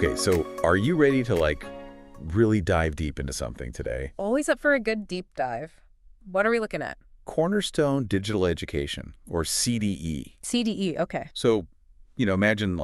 Okay, so are you ready to really dive deep into something today? Always up for a good deep dive. What are we looking at? Cornerstone Digital Education, or CDE. CDE, okay. So, imagine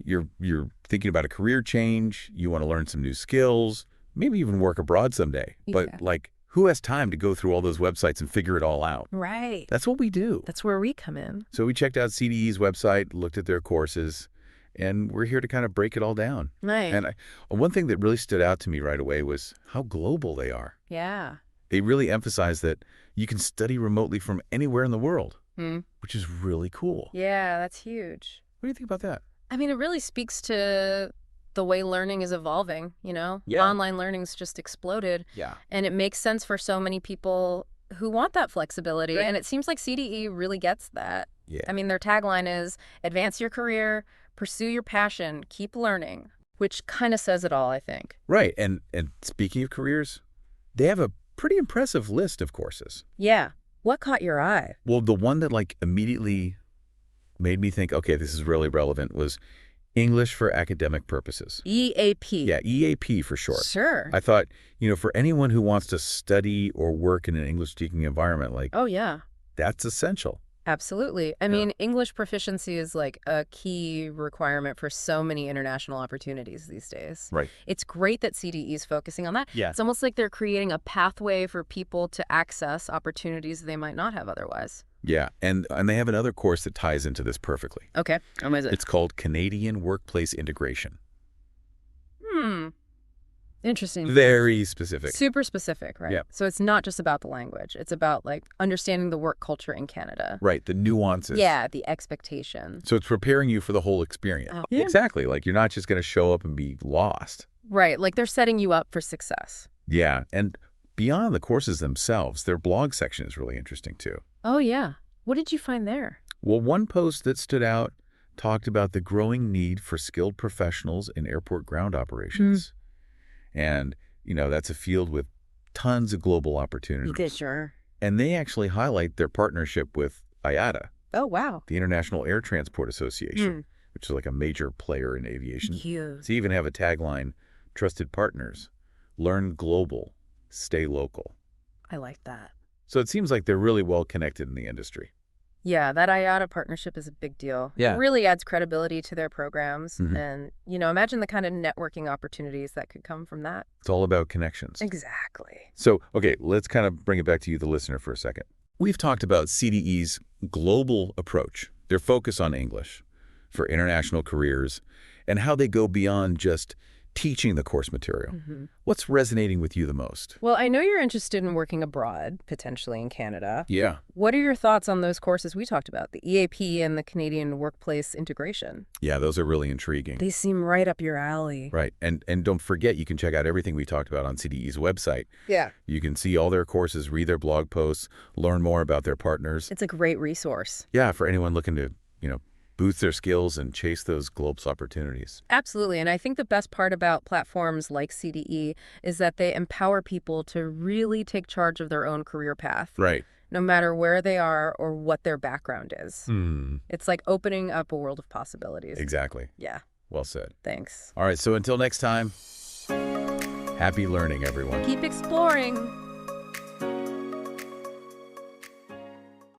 you're thinking about a career change, you want to learn some new skills, maybe even work abroad someday. But Yeah. who has time to go through all those websites and figure it all out? Right. That's what we do. That's where we come in. So we checked out CDE's website, looked at their courses, and we're here to kind of break it all down. Nice. And one thing that really stood out to me right away was how global they are. Yeah. They really emphasize that you can study remotely from anywhere in the world, which is really cool. Yeah, that's huge. What do you think about that? I mean, it really speaks to the way learning is evolving, Yeah. Online learning's just exploded. Yeah. And it makes sense for so many people who want that flexibility. Right. And it seems like CDE really gets that. Yeah. I mean, their tagline is advance your career, pursue your passion, keep learning, which kind of says it all, I think. Right. And speaking of careers, they have a pretty impressive list of courses. Yeah. What caught your eye? Well, the one that immediately made me think, okay, this is really relevant was English for academic purposes. EAP. Yeah, EAP for short. Sure. I thought, for anyone who wants to study or work in an English-speaking environment, Oh, yeah. that's essential. Absolutely. I mean, English proficiency is a key requirement for so many international opportunities these days. Right. It's great that CDE is focusing on that. Yeah. It's almost like they're creating a pathway for people to access opportunities they might not have otherwise. Yeah, and they have another course that ties into this perfectly. Okay. And what is it? It's called Canadian Workplace Integration. Interesting. Very specific. Super specific, right? Yeah. So it's not just about the language. It's about understanding the work culture in Canada. Right, the nuances. Yeah, the expectations. So it's preparing you for the whole experience. Oh, yeah. Exactly. You're not just going to show up and be lost. Right, they're setting you up for success. Yeah, and beyond the courses themselves, their blog section is really interesting too. Oh, yeah. What did you find there? Well, one post that stood out talked about the growing need for skilled professionals in airport ground operations. And, that's a field with tons of global opportunities. Sure. And they actually highlight their partnership with IATA, Oh, wow. the International Air Transport Association, which is a major player in aviation. Huge. They even have a tagline, trusted partners, learn global, stay local. I like that. So it seems like they're really well connected in the industry. Yeah, that IATA partnership is a big deal. Yeah. It really adds credibility to their programs. Mhm. And, imagine the kind of networking opportunities that could come from that. It's all about connections. Exactly. So, okay, let's kind of bring it back to you, the listener, for a second. We've talked about CDE's global approach, their focus on English for international careers, and how they go beyond just teaching the course material. What's resonating with you the most? Well, I know you're interested in working abroad, potentially in Canada. Yeah. What are your thoughts on those courses we talked about, the EAP and the Canadian Workplace Integration? Yeah, those are really intriguing. They seem right up your alley. Right. And don't forget, you can check out everything we talked about on CDE's website. Yeah. You can see all their courses, read their blog posts, learn more about their partners. It's a great resource. Yeah, for anyone looking to, boost their skills and chase those global opportunities. Absolutely. And I think the best part about platforms like CDE is that they empower people to really take charge of their own career path. Right. No matter where they are or what their background is. It's like opening up a world of possibilities. Exactly. Yeah. Well said. Thanks. All right, so until next time, happy learning, everyone. Keep exploring.